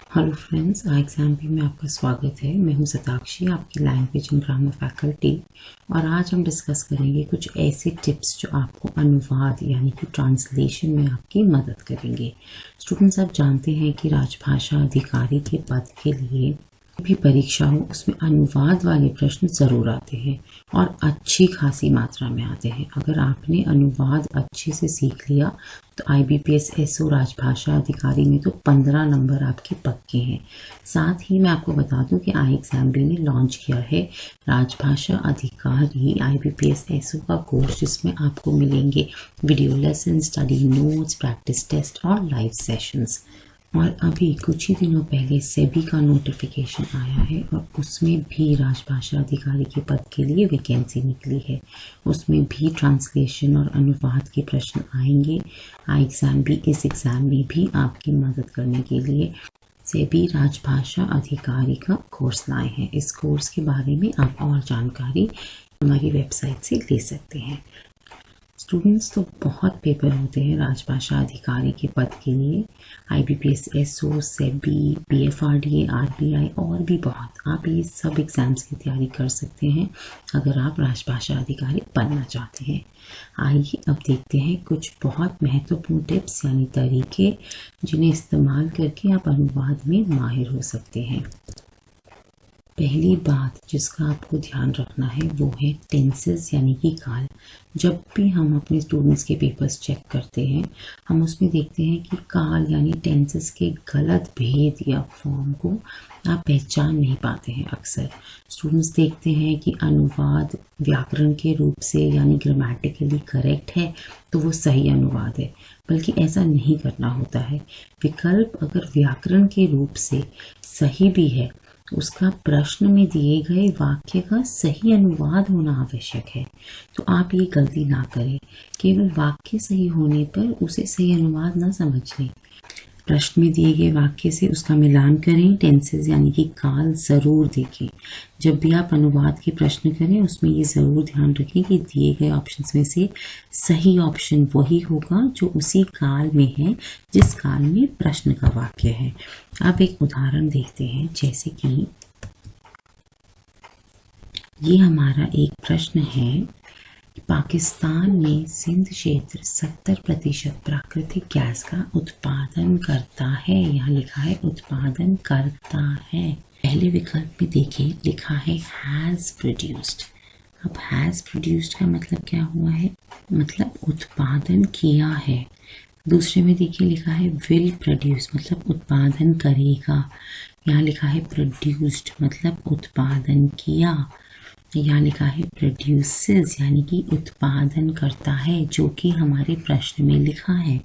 Hello friends, exam भी में आपका स्वागत है। मैं हूं सताक्षी, आपकी लैंग्वेज एंड ग्रामर फैकल्टी। और आज हम डिस्कस करेंगे कुछ ऐसे टिप्स जो आपको अनुवाद यानी कि ट्रांसलेशन में आपकी मदद करेंगे। स्टूडेंट्स, आप जानते हैं कि राजभाषा अधिकारी के पद के लिए भी परीक्षा हो उसमें अनुवाद वाले प्रश्न ज़रूर आते हैं और अच्छी खासी मात्रा में आते हैं। अगर आपने अनुवाद अच्छे से सीख लिया तो IBPS SO राजभाषा अधिकारी में तो 15 नंबर आपके पक्के हैं। साथ ही मैं आपको बता दूं कि IXMB ने लॉन्च किया है राजभाषा अधिकारी IBPS SO का कोर्स, जिसमें आपको मिलेंगे video lesson, study notes, practice test और लाइव सेशंस। और अभी कुछ ही दिनों पहले सेबी का नोटिफिकेशन आया है और उसमें भी राजभाषा अधिकारी के पद के लिए वैकेंसी निकली है। उसमें भी ट्रांसलेशन और अनुवाद के प्रश्न आएंगे। IXMB इस एग्ज़ाम में भी आपकी मदद करने के लिए सेबी राजभाषा अधिकारी का कोर्स लाए हैं। इस कोर्स के बारे में आप और जानकारी हमारी वेबसाइट से ले सकते हैं। स्टूडेंट्स, तो बहुत पेपर होते हैं राजभाषा अधिकारी के पद के लिए। IBPS SO, SEBI, PFRDA, RBI और भी बहुत। आप ये सब एग्ज़ाम्स की तैयारी कर सकते हैं अगर आप राजभाषा अधिकारी बनना चाहते हैं। आइए अब देखते हैं कुछ बहुत महत्वपूर्ण टिप्स यानी तरीके जिन्हें इस्तेमाल करके आप अनुवाद में माहिर हो सकते हैं। पहली बात जिसका आपको ध्यान रखना है वो है टेंसेस यानी कि काल। जब भी हम अपने स्टूडेंट्स के पेपर्स चेक करते हैं, हम उसमें देखते हैं कि काल यानी टेंसेस के गलत भेद या फॉर्म को आप पहचान नहीं पाते हैं। अक्सर स्टूडेंट्स देखते हैं कि अनुवाद व्याकरण के रूप से यानी ग्रामेटिकली करेक्ट है तो वो सही अनुवाद है, बल्कि ऐसा नहीं करना होता है। विकल्प अगर व्याकरण के रूप से सही भी है, उसका प्रश्न में दिए गए वाक्य का सही अनुवाद होना आवश्यक है। तो आप ये गलती ना करें, केवल वाक्य सही होने पर उसे सही अनुवाद ना समझ लें। प्रश्न में दिए गए वाक्य से उसका मिलान करें। टेंसेस यानी कि काल ज़रूर देखें। जब भी आप अनुवाद के प्रश्न करें उसमें ये ज़रूर ध्यान रखें कि दिए गए ऑप्शंस में से सही ऑप्शन वही होगा जो उसी काल में है जिस काल में प्रश्न का वाक्य है। अब एक उदाहरण देखते हैं, जैसे कि ये हमारा एक प्रश्न है। पाकिस्तान में सिंध क्षेत्र 70% प्राकृतिक गैस का उत्पादन करता है। यहाँ लिखा है उत्पादन करता है। पहले विकल्प में देखिए लिखा है हैज़ प्रोड्यूस्ड। अब हैज़ प्रोड्यूस्ड का मतलब क्या हुआ है? मतलब उत्पादन किया है। दूसरे में देखिए लिखा है विल प्रोड्यूस, मतलब उत्पादन करेगा। यहाँ लिखा है प्रोड्यूस्ड मतलब उत्पादन किया। यहाँ लिखा है प्रोड्यूसेस यानी कि उत्पादन करता है, जो कि हमारे प्रश्न में लिखा है।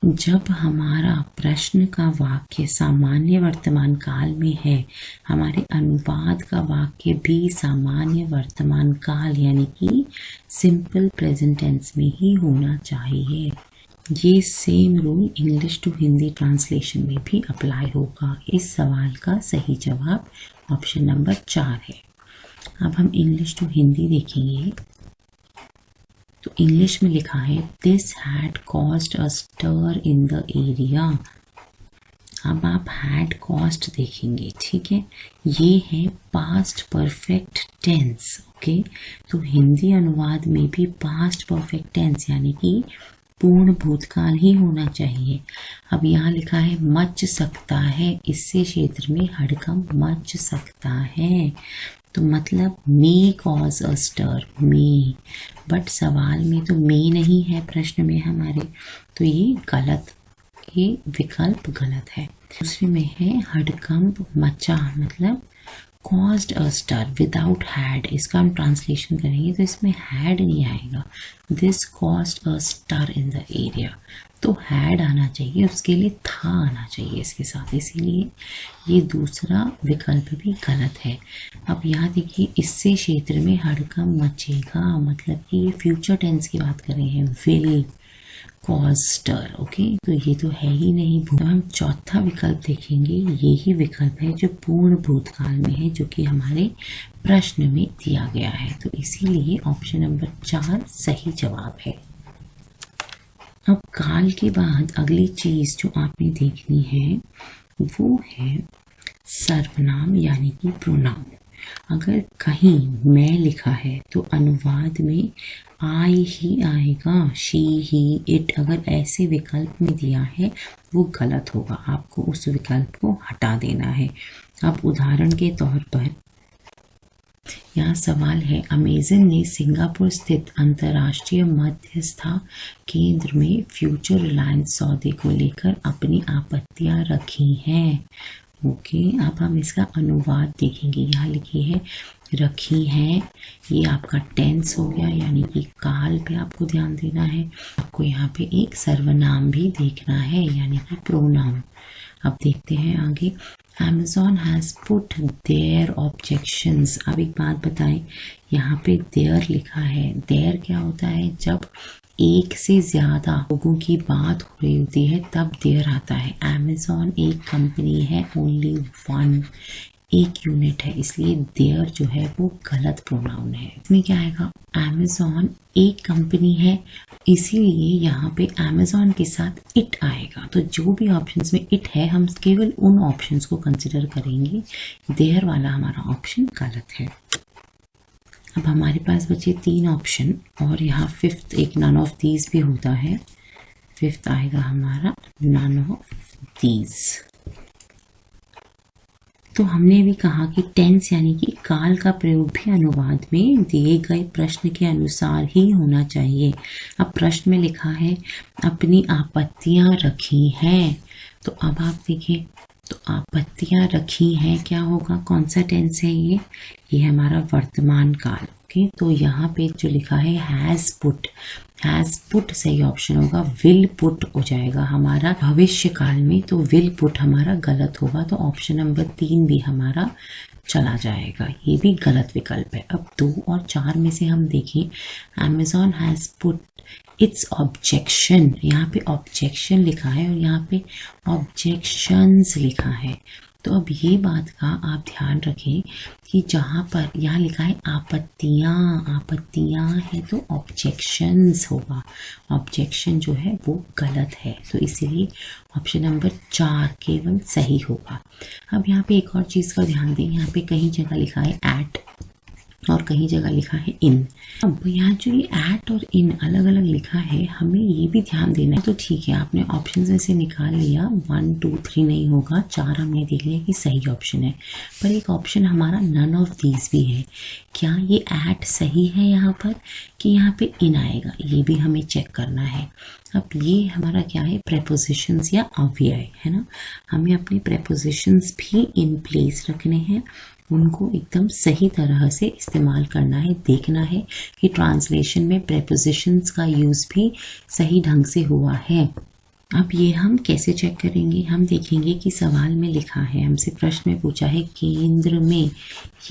जब हमारा प्रश्न का वाक्य सामान्य वर्तमान काल में है, हमारे अनुवाद का वाक्य भी सामान्य वर्तमान काल यानी कि सिंपल प्रेजेंट टेंस में ही होना चाहिए। ये same rule English to Hindi translation में भी अप्लाई होगा। इस सवाल का सही जवाब ऑप्शन नंबर 4 है। अब हम इंग्लिश टू हिंदी देखेंगे तो इंग्लिश में लिखा है this had caused a stir in the area. अब आप हैड कॉस्ट देखेंगे, ठीक है। ये है पास्ट परफेक्ट टेंस, ओके। तो हिंदी अनुवाद में भी पास्ट परफेक्ट टेंस यानी कि पूर्ण भूतकाल ही होना चाहिए। अब यहाँ लिखा है मच सकता है, इससे क्षेत्र में हड़कंप मच सकता है। तो मतलब may cause a stir, may, but सवाल में तो मे नहीं है प्रश्न में हमारे, तो ये गलत, ये विकल्प गलत है। दूसरे में है हड़कंप मचा, मतलब caused a stir without had. इसका हम ट्रांसलेशन करेंगे तो इसमें हैड नहीं आएगा। This caused a stir in the area, तो हैड आना चाहिए, उसके लिए था आना चाहिए इसके साथ, इसीलिए ये दूसरा विकल्प भी गलत है। अब यहाँ देखिए इससे क्षेत्र में हड़कंप मचेगा, मतलब कि ये फ्यूचर टेंस की बात कर रहे हैं, विल कॉज स्टर, ओके। तो ये तो है ही नहीं। तो हम चौथा विकल्प देखेंगे, यही विकल्प है जो पूर्ण भूतकाल में है, जो कि हमारे प्रश्न में दिया गया है। तो इसीलिए ऑप्शन नंबर 4 सही जवाब है। अब काल के बाद अगली चीज जो आपने देखनी है वो है सर्वनाम यानी कि प्रोनाउन। अगर कहीं मैं लिखा है तो अनुवाद में आई ही आएगा, शी, ही, इट। अगर ऐसे विकल्प में दिया है वो गलत होगा, आपको उस विकल्प को हटा देना है। अब उदाहरण के तौर पर यहाँ सवाल है, अमेजन ने सिंगापुर स्थित अंतर्राष्ट्रीय मध्यस्थता केंद्र में फ्यूचर रिलायंस सौदे को लेकर अपनी आपत्तियां रखी हैं। ओके, अब हम इसका अनुवाद देखेंगे। यहाँ लिखी है रखी हैं, ये आपका टेंस हो गया, यानी कि काल पे आपको ध्यान देना है। आपको यहाँ पे एक सर्वनाम भी देखना है, यानी कि प्रोनाउन। अब देखते हैं आगे। Amazon has put their objections। अब एक बात बताएं, यहाँ पे their लिखा है। their क्या होता है? जब एक से ज्यादा लोगों की बात हो रही होती है तब देयर आता है। Amazon एक कंपनी है, ओनली वन, एक यूनिट है, इसलिए देयर जो है वो गलत प्रोनाउन है। इसमें क्या आएगा? Amazon एक कंपनी है, इसीलिए यहाँ पे Amazon के साथ इट आएगा। तो जो भी ऑप्शंस में इट है हम केवल उन ऑप्शंस को कंसिडर करेंगे, देयर वाला हमारा ऑप्शन गलत है। अब हमारे पास बचे 3 ऑप्शन और यहाँ फिफ्थ एक नन ऑफ दीज भी होता है। फिफ्थ आएगा हमारा नन ऑफ दीज। तो हमने भी कहा कि टेंस यानी कि काल का प्रयोग भी अनुवाद में दिए गए प्रश्न के अनुसार ही होना चाहिए। अब प्रश्न में लिखा है अपनी आपत्तियां रखी हैं, तो अब आप देखिए, तो आपत्तियां रखी हैं क्या होगा? कौन सा टेंस है ये हमारा वर्तमान काल। ओके, तो यहाँ पे जो लिखा है हैज पुट सही ऑप्शन होगा। विल पुट हो जाएगा हमारा भविष्य काल में, तो विल पुट हमारा गलत होगा, तो ऑप्शन नंबर 3 भी हमारा चला जाएगा, ये भी गलत विकल्प है। अब 2 और 4 में से हम देखें, Amazon has put it's objection, यहाँ पे ऑब्जेक्शन लिखा है और यहाँ पे ऑब्जेक्शंस लिखा है। तो अब ये बात का आप ध्यान रखें कि जहाँ पर यहाँ लिखा है आपत्तियाँ है तो ऑब्जेक्शंस होगा, ऑब्जेक्शन जो है वो गलत है, तो इसीलिए ऑप्शन नंबर 4 केवल सही होगा। अब यहाँ पे एक और चीज़ का ध्यान दें, यहाँ पे कहीं जगह लिखा है एट और कहीं जगह लिखा है इन। अब यहाँ जो ये एट और इन अलग अलग लिखा है, हमें ये भी ध्यान देना है। तो ठीक है, आपने ऑप्शन में से निकाल लिया, 1 2 3 नहीं होगा, 4 हमने देख लिया कि सही ऑप्शन है, पर एक ऑप्शन हमारा नन ऑफ दीज भी है। क्या ये एट सही है यहाँ पर कि यहाँ पे इन आएगा? ये भी हमें चेक करना है। अब ये हमारा क्या है? प्रेपोजिशंस या अव्यय है ना, हमें अपने प्रेपोजिशंस भी इन प्लेस रखने हैं, उनको एकदम सही तरह से इस्तेमाल करना है। देखना है कि ट्रांसलेशन में प्रेपोजिशंस का यूज़ भी सही ढंग से हुआ है। अब ये हम कैसे चेक करेंगे? हम देखेंगे कि सवाल में लिखा है, हमसे प्रश्न में पूछा है केंद्र में,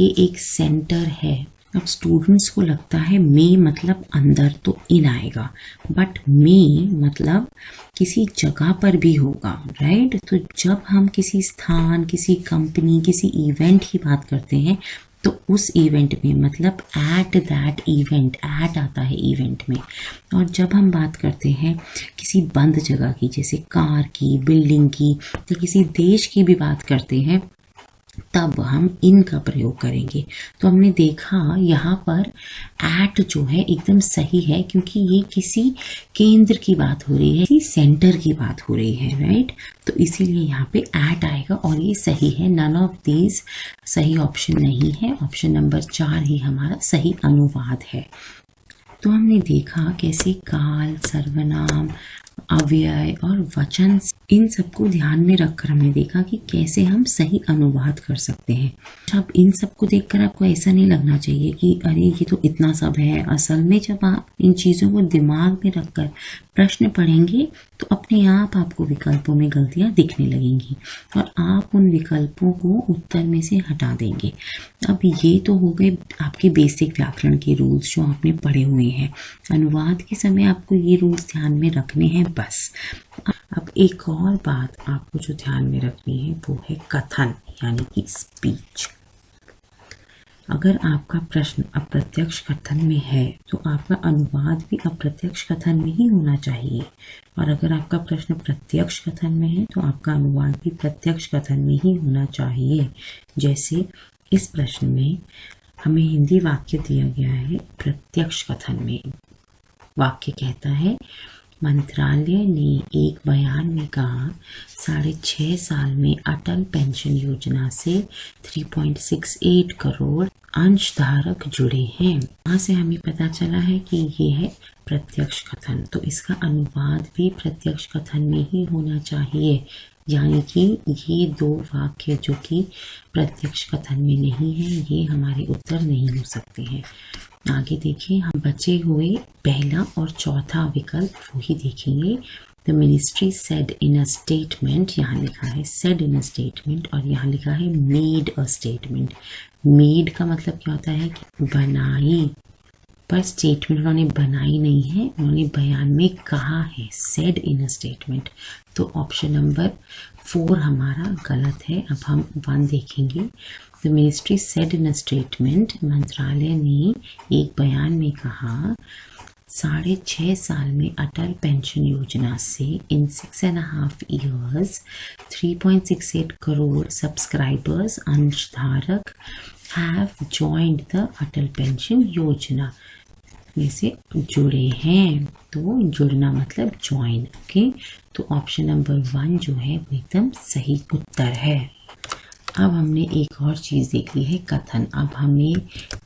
ये एक सेंटर है। अब स्टूडेंट्स को लगता है में मतलब अंदर, तो इन आएगा, बट में मतलब किसी जगह पर भी होगा, राइट? तो जब हम किसी स्थान, किसी कंपनी, किसी इवेंट की बात करते हैं तो उस इवेंट में मतलब एट दैट इवेंट, एट आता है इवेंट में। और जब हम बात करते हैं किसी बंद जगह की, जैसे कार की, बिल्डिंग की, या किसी देश की भी बात करते हैं, तब हम इन का प्रयोग करेंगे। तो हमने देखा यहाँ पर एट जो है एकदम सही है, क्योंकि ये किसी केंद्र की बात हो रही है, किसी सेंटर की बात हो रही है, राइट? तो इसीलिए यहाँ पे एट आएगा और ये सही है। नन ऑफ दीज सही ऑप्शन नहीं है, ऑप्शन नंबर 4 ही हमारा सही अनुवाद है। तो हमने देखा कैसे काल, सर्वनाम, अव्यय और वचन, इन सबको ध्यान में रखकर हमने देखा कि कैसे हम सही अनुवाद कर सकते हैं। अब इन सबको देखकर आपको ऐसा नहीं लगना चाहिए कि अरे ये तो इतना सब है। असल में जब आप इन चीज़ों को दिमाग में रखकर प्रश्न पढ़ेंगे तो अपने आप आपको विकल्पों में गलतियां दिखने लगेंगी और आप उन विकल्पों को उत्तर में से हटा देंगे। अब ये तो हो गए आपके बेसिक व्याकरण के रूल्स जो आपने पढ़े हुए हैं। अनुवाद के समय आपको ये रूल्स ध्यान में रखने हैं बस। अब एक और बात आपको जो ध्यान में रखनी है वो है कथन, यानी कि स्पीच। अगर आपका प्रश्न अप्रत्यक्ष कथन में है तो आपका अनुवाद भी अप्रत्यक्ष कथन में ही होना चाहिए, और अगर आपका प्रश्न प्रत्यक्ष कथन में है तो आपका अनुवाद भी प्रत्यक्ष कथन में ही होना चाहिए। जैसे इस प्रश्न में हमें हिंदी वाक्य दिया गया है प्रत्यक्ष कथन में। वाक्य कहता है, मंत्रालय ने एक बयान में कहा 6.5 साल में अटल पेंशन योजना से 3.68 करोड़ अंशधारक जुड़े हैं। वहाँ से हमें पता चला है कि ये है प्रत्यक्ष कथन, तो इसका अनुवाद भी प्रत्यक्ष कथन में ही होना चाहिए। यानी कि ये दो वाक्य जो कि प्रत्यक्ष कथन में नहीं है, ये हमारे उत्तर नहीं हो सकते हैं। आगे देखिए, हम बचे हुए पहला और चौथा विकल्प वो ही देखेंगे। The ministry said in a statement, यहाँ लिखा है सेड इन अ स्टेटमेंट और यहाँ लिखा है मेड अ स्टेटमेंट। मेड का मतलब क्या होता है कि बनाई, पर स्टेटमेंट उन्होंने बनाई नहीं है, उन्होंने बयान में कहा है, सेड इन अ स्टेटमेंट। तो ऑप्शन नंबर 4 हमारा गलत है। अब हम 1 देखेंगे। The ministry said in a statement, मंत्रालय ने एक बयान में कहा 6.5 साल में अटल पेंशन योजना से इन 6.5 years 3.68 करोड़ सब्सक्राइबर्स अंशधारक have joined the Atal pension Yojana में से जुड़े हैं। तो जुड़ना मतलब ज्वाइन। ओके, तो ऑप्शन नंबर 1 जो है वो एकदम सही उत्तर है। अब हमने एक और चीज़ देख ली है, कथन। अब हमें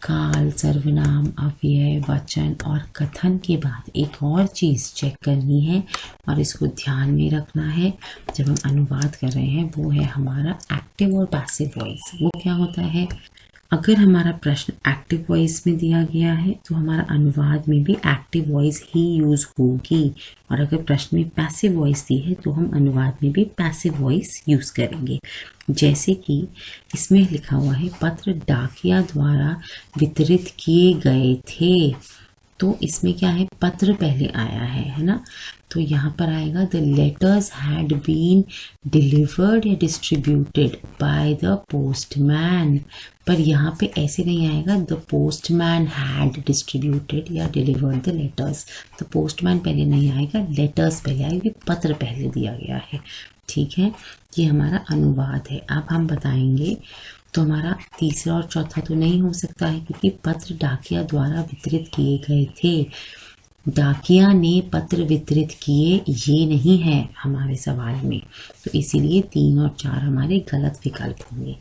काल, सर्वनाम, अव्यय, वचन और कथन के बाद एक और चीज़ चेक करनी है और इसको ध्यान में रखना है जब हम अनुवाद कर रहे हैं, वो है हमारा एक्टिव और पैसिव वॉइस। वो क्या होता है? अगर हमारा प्रश्न एक्टिव वॉइस में दिया गया है तो हमारा अनुवाद में भी एक्टिव वॉइस ही यूज़ होगी, और अगर प्रश्न में पैसिव वॉइस दी है तो हम अनुवाद में भी पैसिव वॉइस यूज़ करेंगे। जैसे कि इसमें लिखा हुआ है पत्र डाकिया द्वारा वितरित किए गए थे, तो इसमें क्या है, पत्र पहले आया है ना, तो यहाँ पर आएगा the letters had been delivered या डिस्ट्रीब्यूटेड बाय द पोस्टमैन। पर यहाँ पे ऐसे नहीं आएगा द पोस्टमैन हैड डिस्ट्रीब्यूटेड या डिलीवर्ड द लेटर्स, तो पोस्टमैन पहले नहीं आएगा, लेटर्स पहले आएगा, पत्र पहले दिया गया है। ठीक है, ये हमारा अनुवाद है। अब हम बताएंगे, तो हमारा तीसरा और चौथा तो नहीं हो सकता है क्योंकि पत्र डाकिया द्वारा वितरित किए गए थे, डाकिया ने पत्र वितरित किए, ये नहीं है हमारे सवाल में, तो इसीलिए 3 और 4 हमारे गलत विकल्प होंगे।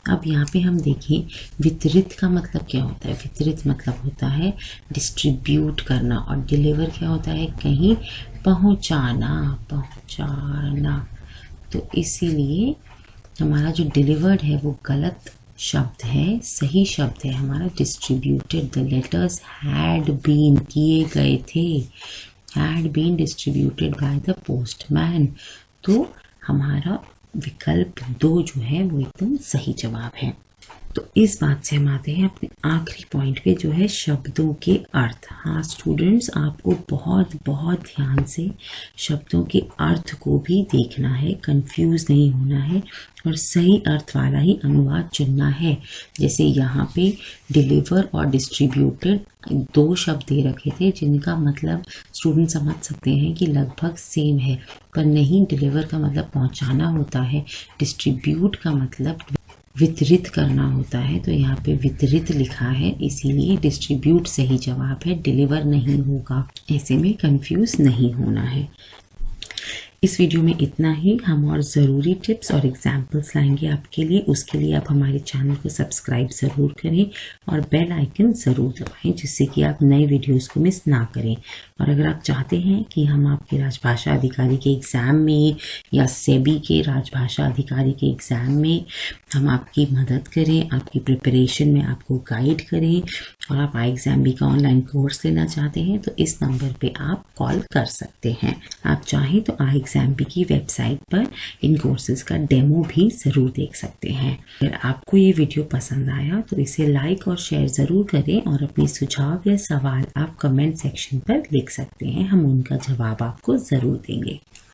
अब यहाँ पे हम देखें वितरित का मतलब क्या होता है। वितरित मतलब होता है डिस्ट्रीब्यूट करना, और डिलीवर क्या होता है, कहीं पहुँचाना, पहुँचाना। तो इसीलिए हमारा जो डिलीवर्ड है वो गलत शब्द है, सही शब्द है हमारा distributed. The letters had been, किए गए थे, had been distributed by the postman. तो हमारा विकल्प 2 जो है वो एकदम सही जवाब है। तो इस बात से हम आते हैं अपने आखिरी पॉइंट पे, जो है शब्दों के अर्थ। हाँ स्टूडेंट्स, आपको बहुत बहुत ध्यान से शब्दों के अर्थ को भी देखना है, कंफ्यूज नहीं होना है और सही अर्थ वाला ही अनुवाद चुनना है। जैसे यहाँ पे डिलीवर और डिस्ट्रीब्यूटेड 2 शब्द दे रखे थे जिनका मतलब स्टूडेंट समझ सकते हैं कि लगभग सेम है, पर नहीं, डिलीवर का मतलब पहुँचाना होता है, डिस्ट्रीब्यूट का मतलब वितरित करना होता है। तो यहाँ पे वितरित लिखा है, इसीलिए डिस्ट्रीब्यूट सही जवाब है, डिलीवर नहीं होगा। ऐसे में कंफ्यूज नहीं होना है। इस वीडियो में इतना ही। हम और ज़रूरी टिप्स और एग्जाम्पल्स लाएंगे आपके लिए। उसके लिए आप हमारे चैनल को सब्सक्राइब ज़रूर करें और बेल आइकन ज़रूर दबाएं, जिससे कि आप नए वीडियोस को मिस ना करें। और अगर आप चाहते हैं कि हम आपके राजभाषा अधिकारी के एग्ज़ाम में या सेबी के राजभाषा अधिकारी के एग्ज़ाम में हम आपकी मदद करें, आपकी प्रिपरेशन में आपको गाइड करें, और आप iExamB का ऑनलाइन कोर्स लेना चाहते हैं तो इस नंबर पे आप कॉल कर सकते हैं। आप चाहें तो iExamB की वेबसाइट पर इन कोर्सेज का डेमो भी ज़रूर देख सकते हैं। अगर आपको ये वीडियो पसंद आया तो इसे लाइक और शेयर ज़रूर करें, और अपनी सुझाव या सवाल आप कमेंट सेक्शन पर लिख सकते हैं, हम उनका जवाब आपको ज़रूर देंगे।